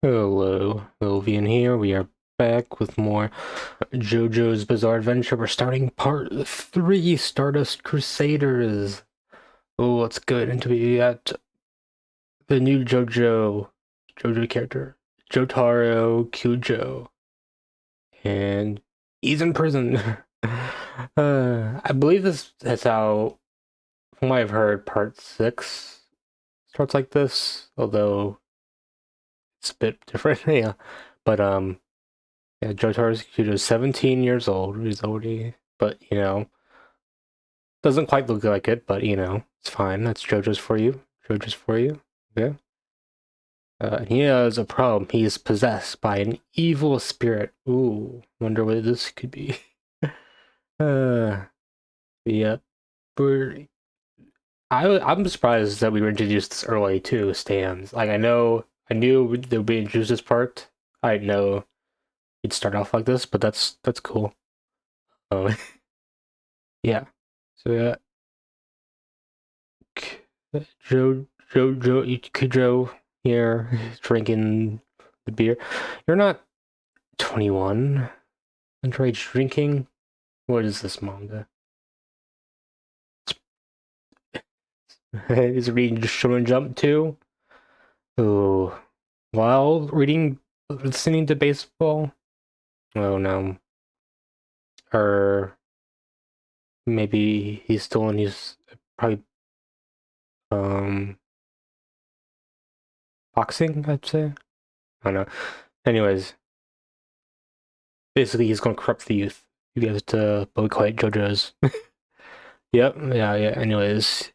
Hello, Elvian here. We are back with more JoJo's Bizarre Adventure. We're starting part 3, Stardust Crusaders. Oh, let's get into it. We got the new JoJo character, Jotaro Kujo, and he's in prison. I believe this is how, from what I've heard, part 6 starts like this, although it's a bit different, yeah. But, yeah, Jotaro Kujo's 17 years old. He's already, but doesn't quite look like it, but it's fine. That's JoJo's for you. JoJo's for you. Yeah. He has a problem. He is possessed by an evil spirit. Ooh, wonder what this could be. uh, yeah. But I'm surprised that we were introduced this early to stands. Like I knew that we introduced this part. I know it'd start off like this, but that's cool. Oh, yeah. So yeah, Joe Kujo here drinking the beer. You're not 21. Underage drinking? What is this manga? Is it reading just Shonen Jump too? Oh, while listening to baseball? Oh no. Or maybe he's still in his probably um boxing, I'd say. I don't know. Anyways, basically he's gonna corrupt the youth. You have to boycott JoJo's. Yep, yeah. Anyways,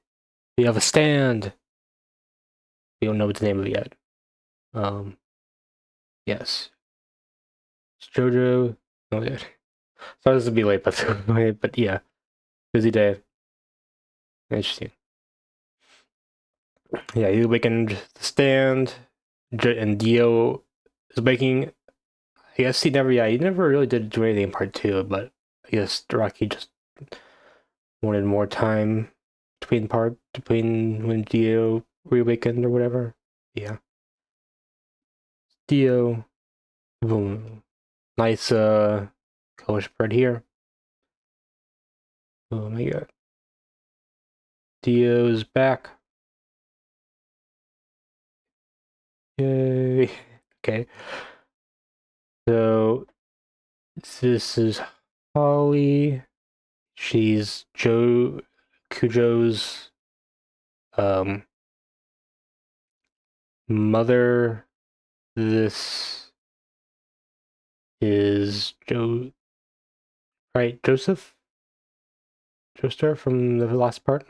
we have a stand. We don't know what the name of it yet. Um, yes, it's JoJo. Oh yeah. Sorry this will be late, but yeah, busy day. Interesting. Yeah, he awakened the stand, and Dio is making. I guess he never really did do anything in part two, but I guess Rocky just wanted more time between when Dio reawakened or whatever. Yeah, Dio. Boom. Nice color spread here. Oh my god. Dio's back. Yay. Okay. So this is Holly. She's Joe Kujo's um mother. This is Joe, right? Joestar from the last part.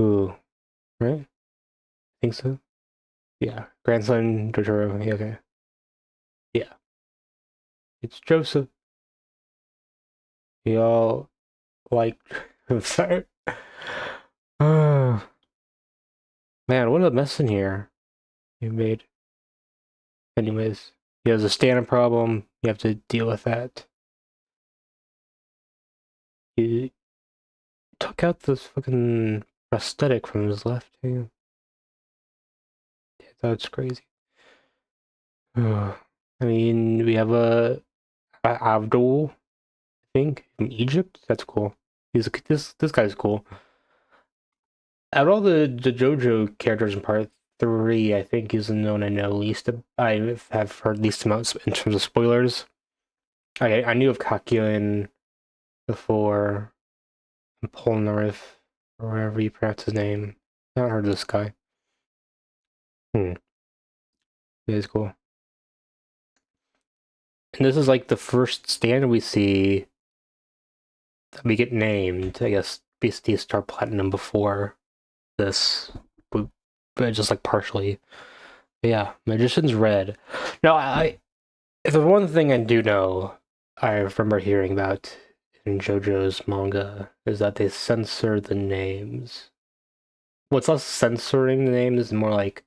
Ooh, right? Think so. Yeah, grandson Jotaro. Yeah, okay. Yeah, it's Joseph. We all like. I'm sorry. Oh, man, what a mess in here you made. Anyways, he has a standing problem. You have to deal with that. He took out this fucking prosthetic from his left hand. Yeah, that's crazy. I mean, we have a Abdul, I think, from Egypt. That's cool. This guy's cool. Out of all the JoJo characters in part three, I think he's the one I know least. I have heard least amounts in terms of spoilers. I knew of Kakyoin before, and Polnareff, or whatever you pronounce his name. I haven't heard of this guy. Hmm, it is cool. And this is like the first stand we see that we get named. I guess basically Star Platinum before this, but just like partially. But yeah, Magician's Red. Now, if there's one thing I do know, I remember hearing about in JoJo's manga is that they censor the names. What's less censoring the names, more like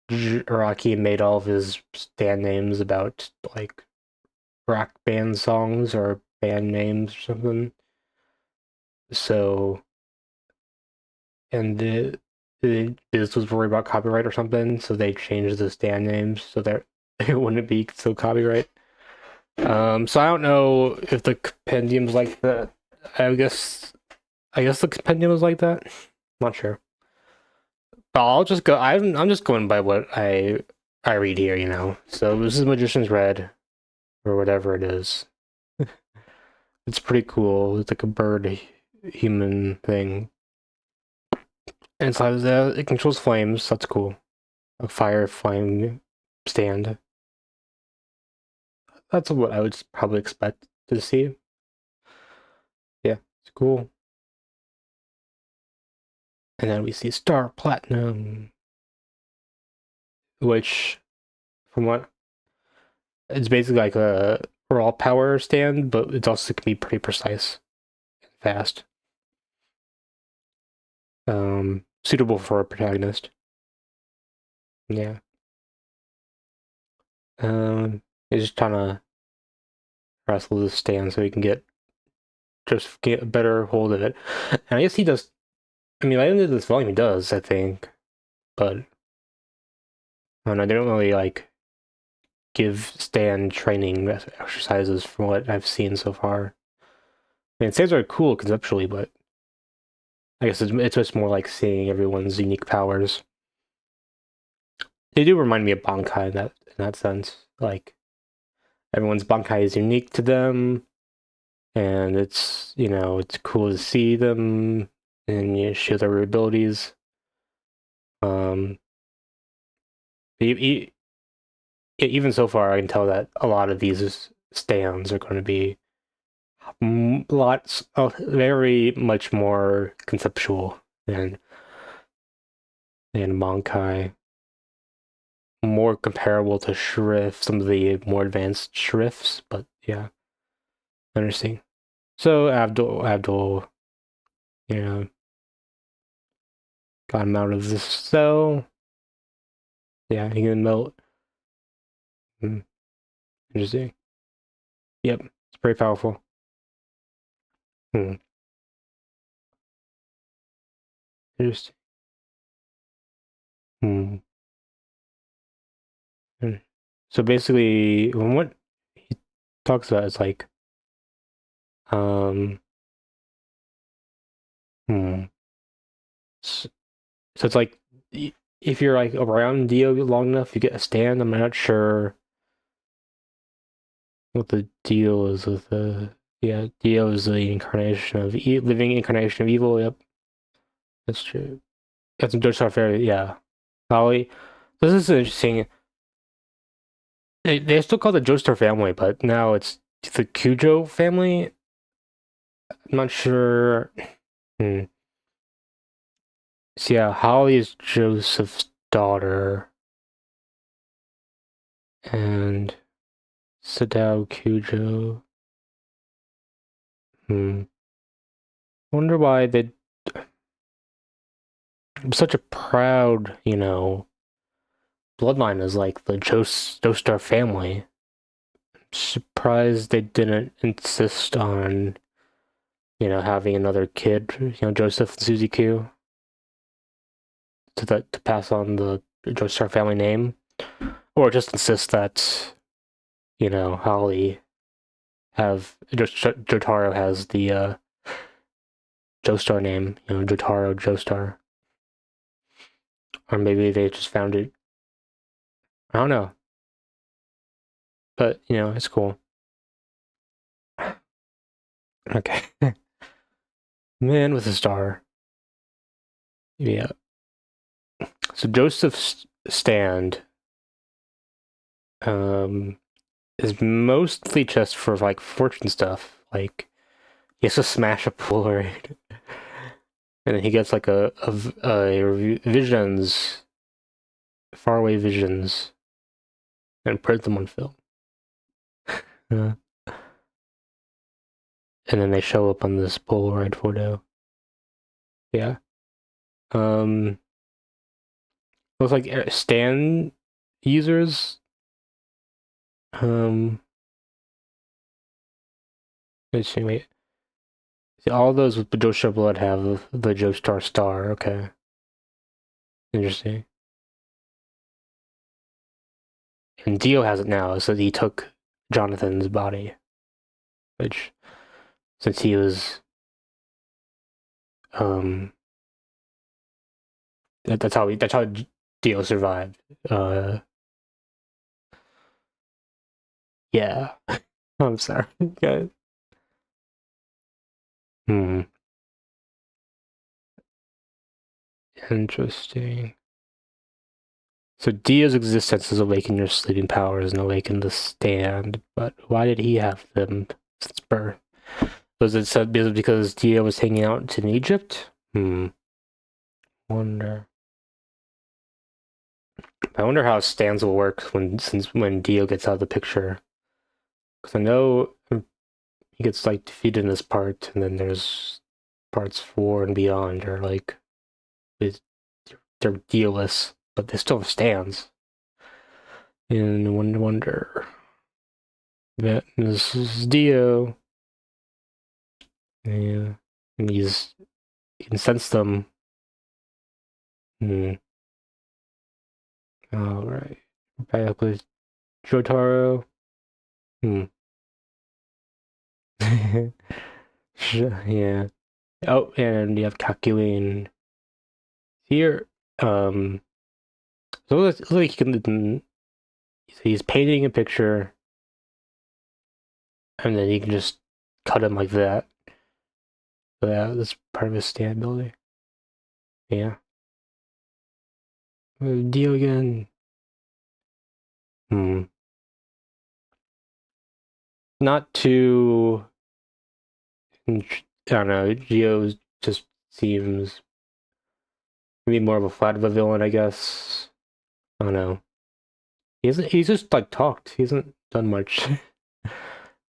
Araki made all of his stand names about like rock band songs or band names or something. So, and this was worried about copyright or something, so they changed the stand names so that it wouldn't be so copyright. So I don't know if the compendium's like that. I guess the compendium is like that. Not sure. But I'll just go. I'm just going by what I read here, you know. So this is Magician's Red or whatever it is. It's pretty cool. It's like a bird human thing. And inside of that, it controls flames. That's cool. A fire flame stand. That's what I would probably expect to see. Yeah, it's cool. And then we see Star Platinum, which, from what it's basically like a raw power stand, but it also can be pretty precise and fast. Suitable for a protagonist. Yeah. He's just trying to wrestle the stand so he can get a better hold of it. And I guess he does. I mean, by the end of this volume, he does, I think, but I don't know. They don't really like give stand training exercises from what I've seen so far. I mean, stands are cool conceptually, but I guess it's just more like seeing everyone's unique powers. They do remind me of Bankai in that sense. Like everyone's Bankai is unique to them, and it's it's cool to see them and show their abilities. Um, even so far, I can tell that a lot of these stands are going to be very much more conceptual than Bankai. More comparable to Shrift, some of the more advanced Shrifts, but yeah, interesting. So Abdul, you know, got him out of the cell. Yeah, he can melt. Interesting. Yep, it's pretty powerful. Hmm. Interesting. Hmm. Hmm. So basically, when what he talks about is like, um, hmm. So, it's like if you're like around Dio long enough, you get a stand. I'm not sure what the deal is with the yeah. Dio is the incarnation of living incarnation of evil. Yep, that's true. That's Joestar Fairy. Yeah, Holly. This is interesting. They still call it the Joestar family, but now it's the Kujo family. I'm not sure. Hmm. So yeah, Holly is Joseph's daughter, and Sadao Kujo. Hmm. Wonder why they such a proud, bloodline is like the Joestar family. Surprised they didn't insist on, having another kid, Joseph and Susie Q, to pass on the Joestar family name, or just insist that, Holly Jotaro has the Joestar name, Jotaro Joestar, or maybe they just found it. I don't know, but it's cool. Okay, man with a star. Yeah. So Joseph's stand um is mostly just for like fortune stuff. Like he has to smash a Polaroid, and then he gets like a visions, faraway visions, and print them on film. Uh, and then they show up on this Polaroid photo. Yeah. Um. Looks like stand users. Um. Let's see. Wait. See, all those with the Joestar blood have the Joestar star. Okay. Interesting. And Dio has it now, so he took Jonathan's body, which since he was um that's how Dio survived. Yeah. I'm sorry, guys. Hmm. Interesting. So Dio's existence has awakened your sleeping powers and awakened the stand, but why did he have them since birth? Was it said because Dio was hanging out in Egypt? Wonder. I wonder how stands will work when Dio gets out of the picture. Because I know he gets like defeated in this part, and then there's parts 4 and beyond are like they're Dio-less, but they still have stands. And wonder. That this is Dio. Yeah. And he can sense them. Hmm. Alright. Back with Jotaro. Hmm. Yeah. Oh, and you have Kakyoin here. So it looks like he can. He's painting a picture, and then he can just cut him like that. So yeah, that's part of his stand ability. Yeah. Dio again. Hmm. Not too. I don't know. Dio just seems maybe more of a flat of a villain, I guess. I don't know. He's just like talked. He hasn't done much.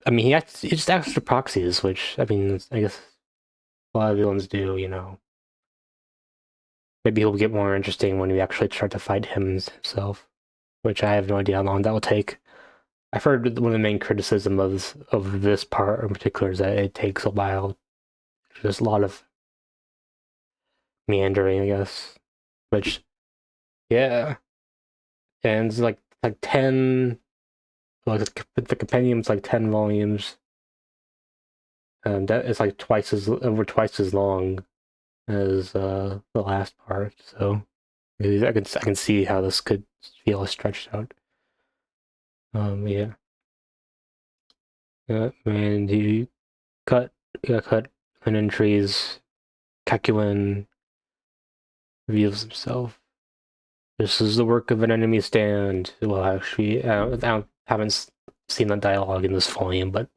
I mean, he just acts for proxies, which I mean, I guess a lot of villains do. Maybe he'll get more interesting when we actually start to fight him himself, which I have no idea how long that will take. I've heard one of the main criticism of this part in particular is that it takes a while. There's a lot of meandering, I guess. Which, yeah, and it's like 10. Like the compendium's like 10 volumes, and that is like twice as long as the last part. So maybe I can see how this could feel stretched out. Yeah. And he got cut and in trees. Kakyoin reveals himself. This is the work of an enemy stand. Well, actually, I haven't seen the dialogue in this volume, but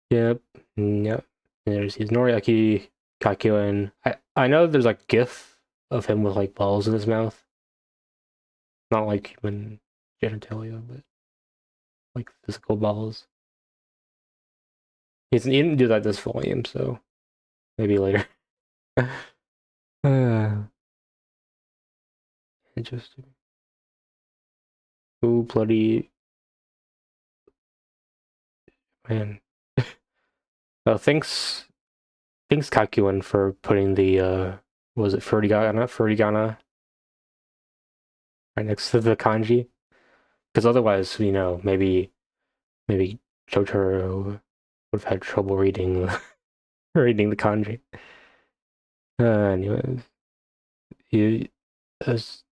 yep, yep. He's Noriaki, Kakyoin. I know there's like GIF of him with like balls in his mouth, not like human genitalia, but like physical balls. He didn't do that this volume, so maybe later. Interesting. Ooh, bloody man. Thanks Kakyoin for putting the was it Furigana right next to the kanji? Because otherwise, maybe Jotaro would have had trouble reading reading the kanji. Anyways, you as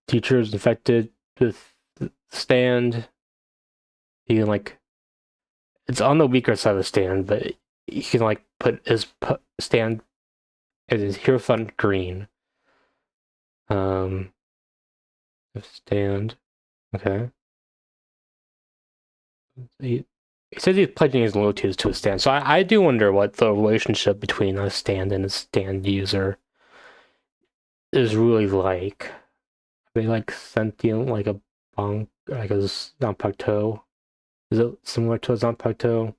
teacher is infected with the stand, he can like it's on the weaker side of the stand, but he can like put his stand as his Hierophant green. Um, stand. Okay. He, he says he's pledging his loyalties to a stand. So I do wonder what the relationship between a stand and a stand user is really like. Are they like sentient, like a bonk, like a Zanpakuto? Is it similar to a Zanpakuto?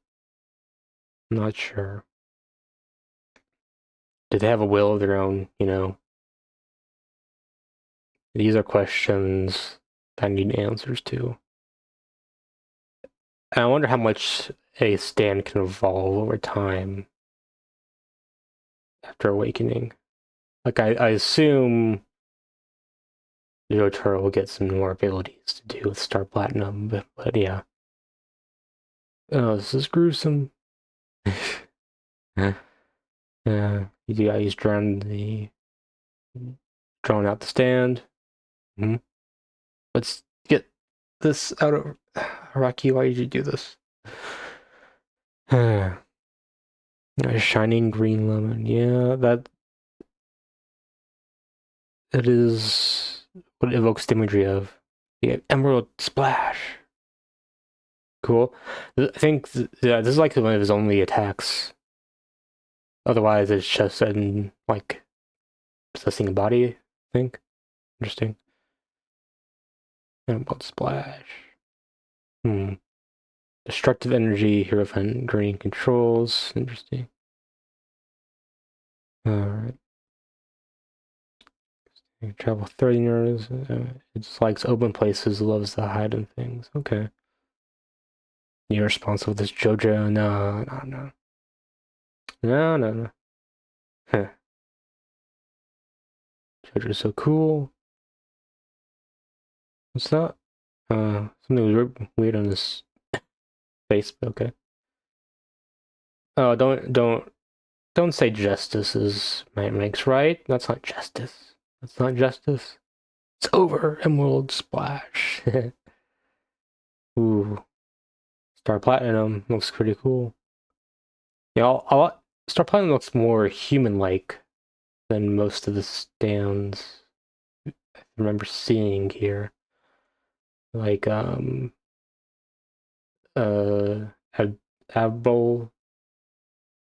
I'm not sure. Do they have a will of their own? These are questions I need answers to. And I wonder how much a stand can evolve over time after awakening. Like I assume Jotaro will get some more abilities to do with Star Platinum, but yeah. Oh, this is gruesome. He's drawn out the stand. Mm-hmm. Let's get this out of Rocky. Why did you do this? A shining green lemon. Yeah, that is what it evokes the imagery of. Yeah, emerald splash. Cool. I think yeah, this is like one of his only attacks. Otherwise, it's just in like possessing a body. I think. Interesting. Emerald splash. Hmm. Destructive energy, hero event, green controls. Interesting. Alright. Travel 30 yards. It likes open places, loves to hide in things. Okay. You're responsible for this JoJo. No, no, no. No, no, no. Huh. JoJo's so cool. What's that? Something weird on his face, but okay. Oh, don't say justice is might makes right. That's not justice. That's not justice. It's over. Emerald splash. Ooh. Star Platinum looks pretty cool. Yeah, Star Platinum looks more human-like than most of the stands I remember seeing here. Like uh Ab Abol,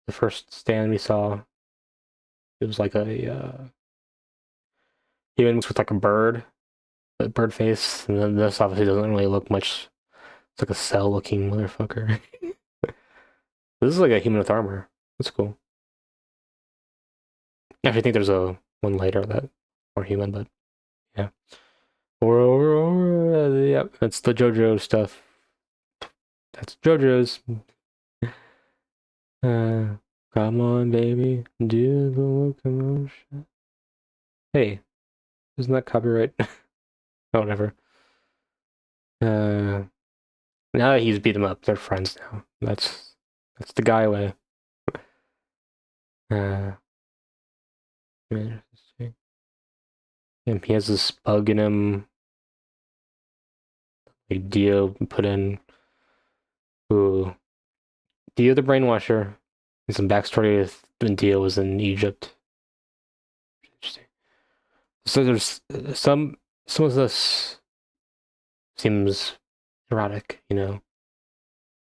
the first stand we saw, it was like a human with like a bird face, and then this obviously doesn't really look much. It's like a cell-looking motherfucker. This is like a human with armor. That's cool. I actually think there's a one later that more human, but yeah. Yep, that's the JoJo stuff. That's JoJo's. Uh, Come on, baby, do the locomotion. Hey, isn't that copyright? Oh, whatever. Uh, Now that he's beat him up, they're friends now. That's the guy way. Uh, and he has this bug in him. Like Dio put in. Ooh, Dio the Brainwasher. And some backstory when Dio was in Egypt. Interesting. So there's some of this seems erotic, you know.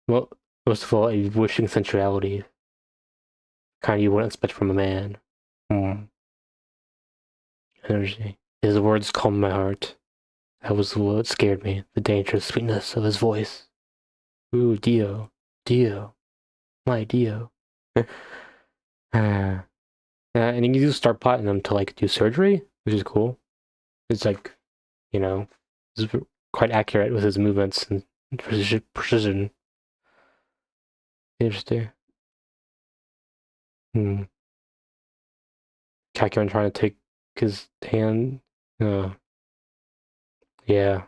Well, most of all, a wishing sensuality, kind you wouldn't expect from a man. Hmm. Energy. His words calmed my heart. That was what scared me. The dangerous sweetness of his voice. Ooh, Dio, Dio, my Dio. And you can use Star Platinum to like do surgery, which is cool. It's like, you know, it's quite accurate with his movements and precision. Interesting. Hmm. Kakyoin trying to take his hand. Uh, yeah,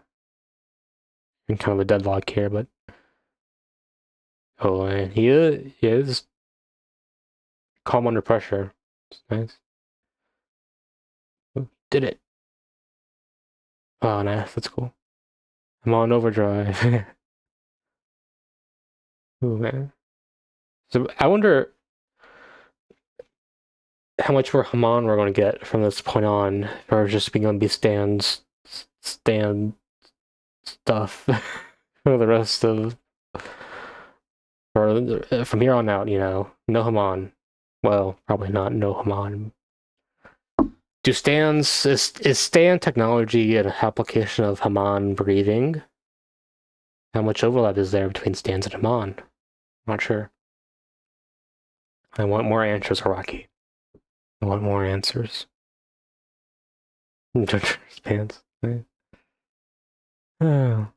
in kind of a deadlock here, but oh, and he is calm under pressure. It's nice. Oh, did it. Oh, nice. That's cool. I'm on overdrive. Oh man. So I wonder how much more Haman we're going to get from this point on, or just being going to be stand stuff for the rest of, or from here on out. You know, no Haman. Well, probably not no Haman. Do stands is stand technology an application of Haman breathing? How much overlap is there between stands and Haman? Not sure. I want more answers, Haraki. I want more answers. JoJo's pants. Right? Oh.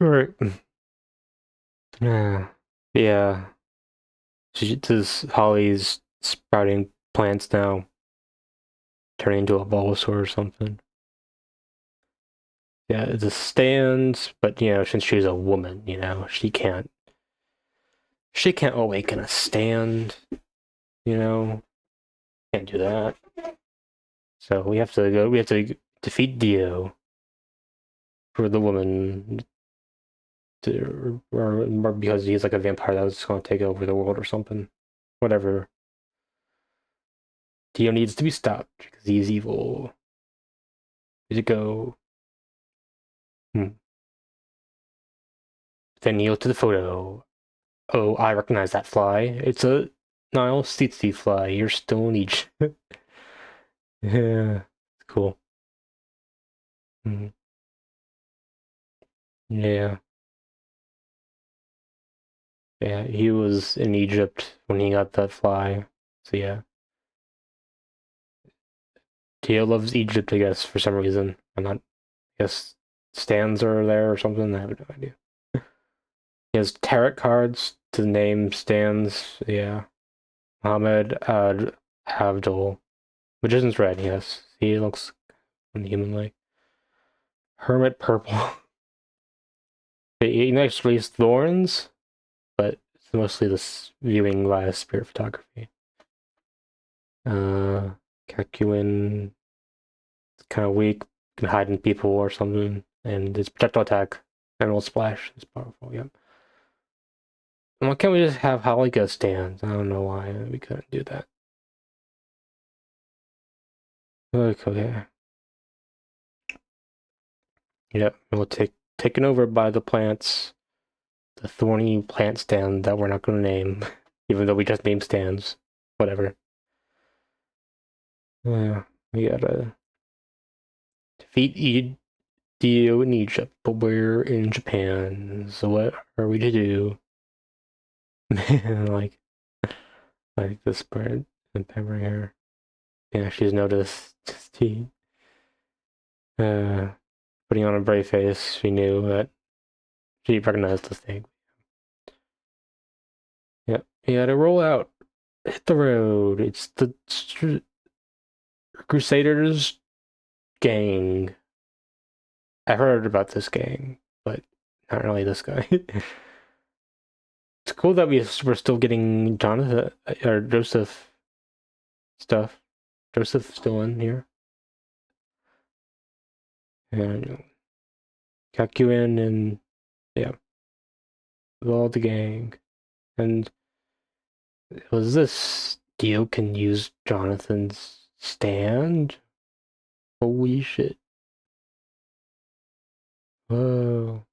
Right. Yeah. Yeah. Does Holly's sprouting plants now, turning into a Bulbasaur or something. Yeah, it's a stand, but since she's a woman, she can't awaken a stand, can't do that. So we have to defeat Dio for the woman, or because he's like a vampire that was going to take over the world or something. Whatever. Dio needs to be stopped because he's evil. Here you go. Then kneel to the photo. Oh, I recognize that fly. It's a Nile Tsetse fly. You're still in each. Yeah, cool. Mm. Yeah. Yeah, he was in Egypt when he got that fly. So yeah. Dio loves Egypt, I guess, for some reason. I'm not, I guess stands are there or something. I have no idea. He has tarot cards to name stands. Yeah. Muhammad Ad Abdul. Magician's red, yes. He looks human-like. Hermit purple. He next released Thorns, but it's mostly this viewing via spirit photography. Kakuin, it's kind of weak, can hide in people or something, and its projectile attack, Emerald Splash, is powerful, yep. And why can't we just have Halika stands? I don't know why we couldn't do that. Okay. Yep, we'll taken over by the plants. The thorny plant stand that we're not going to name, even though we just named stands. Whatever. Yeah, we gotta defeat Dio in Egypt, but we're in Japan. So what are we to do? like, this part and pepper here. Yeah, she's noticed. She, uh, putting on a brave face. She knew that she recognized the thing. Yep, you gotta roll out, hit the road. It's the Crusaders gang. I heard about this gang, but not really this guy. It's cool that we're still getting Jonathan or Joseph stuff. Joseph's still in here. And Kakuin and yeah, with all the gang. And was this Dio can use Jonathan's stand? Holy shit. Whoa.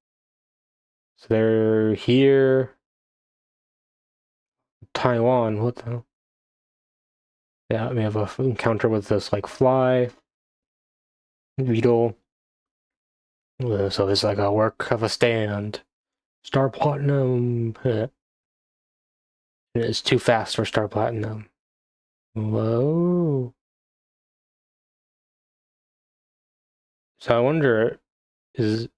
So they're here. Taiwan, what the hell? Yeah, we have a encounter with this like fly. Beetle. So it's like a work of a stand. Star Platinum. It's too fast for Star Platinum. Whoa. So I wonder, is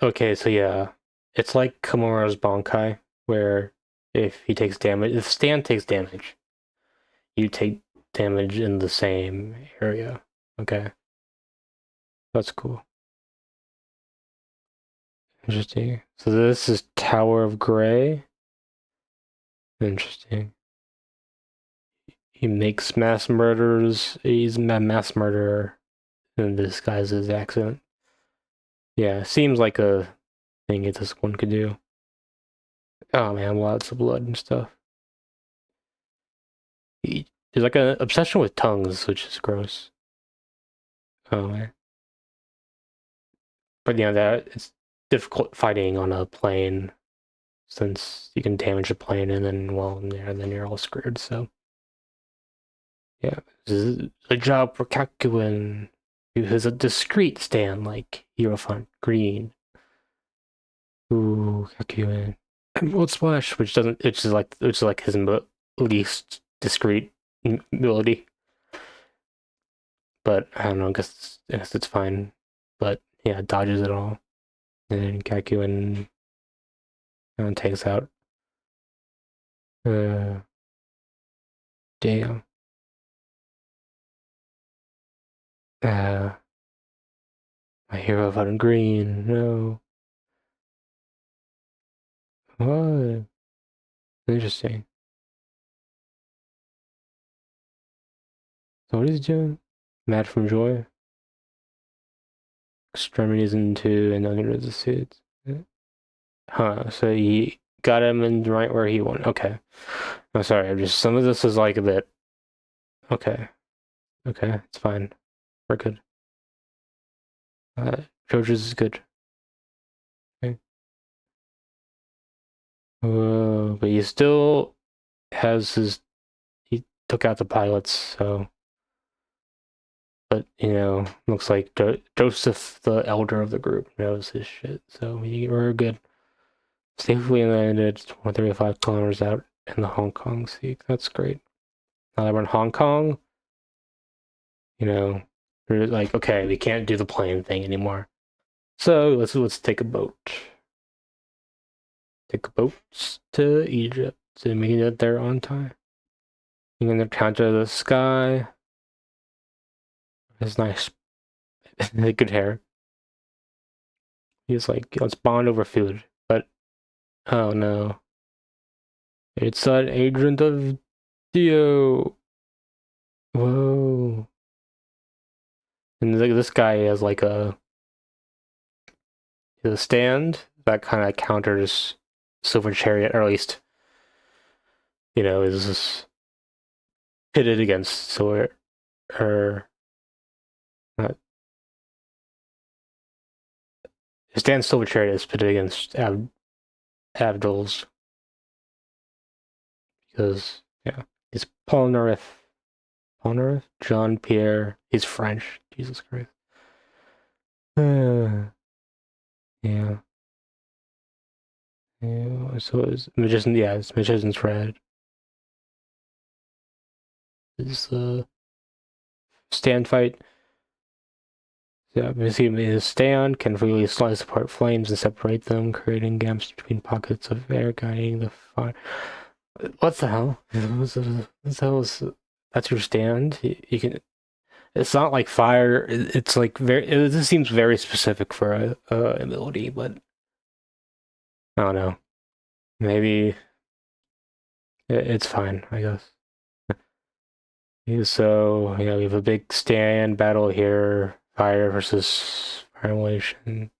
okay, so yeah. It's like Kimura's Bankai, where if he takes damage, if Stan takes damage, you take damage in the same area. Okay. That's cool. Interesting. So this is Tower of Grey. Interesting. He makes mass murders. He's a mass murderer in disguise as accident. Yeah, seems like a thing that this one could do. Oh man, lots of blood and stuff. There's like an obsession with tongues, which is gross. Oh man. But that it's difficult fighting on a plane since you can damage a plane and then you're all screwed. So yeah, this is a job for Kakuin, who has a discreet stand like Hierophant Green. Ooh, Kakuin. Emerald Splash, which is like his least discreet ability. But I don't know. I guess it's fine. But yeah, dodges it all, and then Kakuin takes out. Damn. My hero voted green. No. What? Interesting. So what is he doing? Mad from joy? Extremities into and under the suits. Huh, so he got him in right where he wanted. Okay. I'm sorry, I'm just some of this is like a bit okay. Okay, it's fine. We're good. JoJo's is good. Okay. But he still has his he took out the pilots, so but looks like Joseph, the elder of the group, knows his shit, so we're good. Safely landed 135 kilometers out in the Hong Kong Sea. That's great. Now that we're in Hong Kong, we're like, okay, we can't do the plane thing anymore. So let's take a boat. Take a boat to Egypt to make it there on time. You can encounter the sky. It's nice, good hair. He's like, let's bond over food, but oh no, it's an agent of Dio. Whoa. And this guy has like a stand that kind of counters Silver Chariot, or at least, is pitted against Silver, or not. His stand Silver Chariot is pitted against Abdul's, because, yeah, he's Polnareff. Polnareff? Jean Pierre. He's French. Jesus Christ. Yeah. Yeah, so it's Magician, yeah, it's Magician's Red. This stand fight. Yeah, basically his stand can freely slice apart flames and separate them, creating gaps between pockets of air, guiding the fire. What the hell? That's your stand? You can. It's not like fire. It's like this seems very specific for a ability, but I don't know. Maybe it's fine, I guess. So, we have a big stand battle here. Fire versus Violation.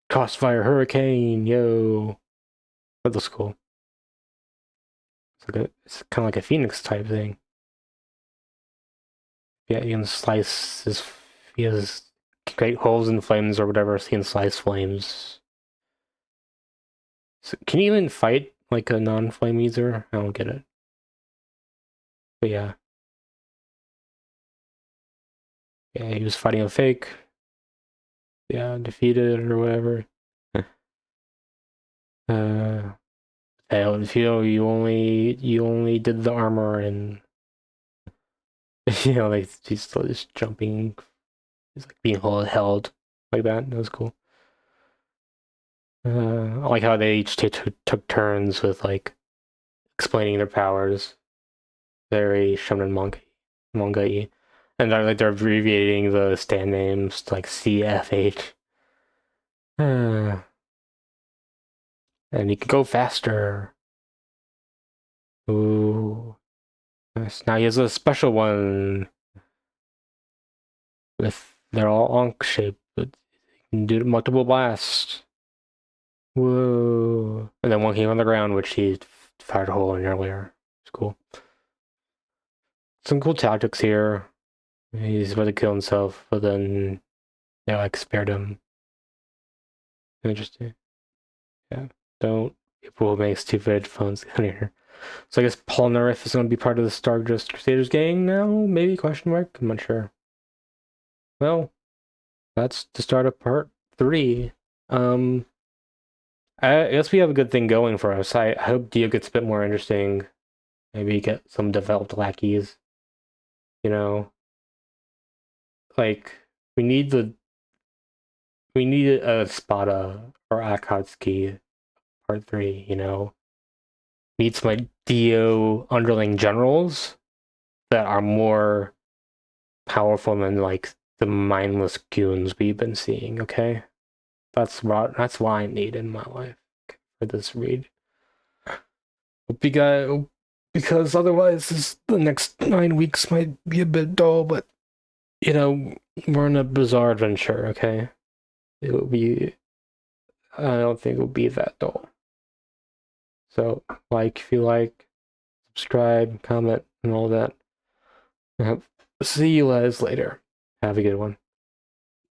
Crossfire Hurricane, yo. That looks cool. It's kind of like a Phoenix type thing. Yeah, you can slice his. He has great holes in flames or whatever, so he can slice flames. So can you even fight like a non-flame user? I don't get it. But yeah. Yeah, he was fighting a fake. Yeah, defeated or whatever. If you only did the armor and like he's still just jumping, he's like being held like that. That was cool. I like how they each took turns with like explaining their powers. Very shonen manga-y. And they're abbreviating the stand names to like CFH. And he can go faster. Ooh. Nice. Now he has a special one they're all Ankh shaped, but you can do multiple blasts. Whoa. And then one came on the ground, which he fired a hole in earlier. It's cool. Some cool tactics here. He's about to kill himself, but then they like spared him. Interesting. Yeah. Don't people who make stupid phones get here. So I guess Polnareff is going to be part of the Stardust Crusaders gang now? Maybe? Question mark? I'm not sure. Well, that's the start of part 3. I guess we have a good thing going for us. I hope Dio gets a bit more interesting. Maybe get some developed lackeys. Like we need a Spada or Akatsuki part 3. Need some like Dio underling generals. that are more powerful than like the mindless goons we've been seeing. Okay, that's what I need in my life for this read. Because otherwise, the next 9 weeks might be a bit dull. But you know, we're in a bizarre adventure. Okay, it will be. I don't think it will be that dull. So, like, if you like, subscribe, comment, and all that. See you guys later. Have a good one.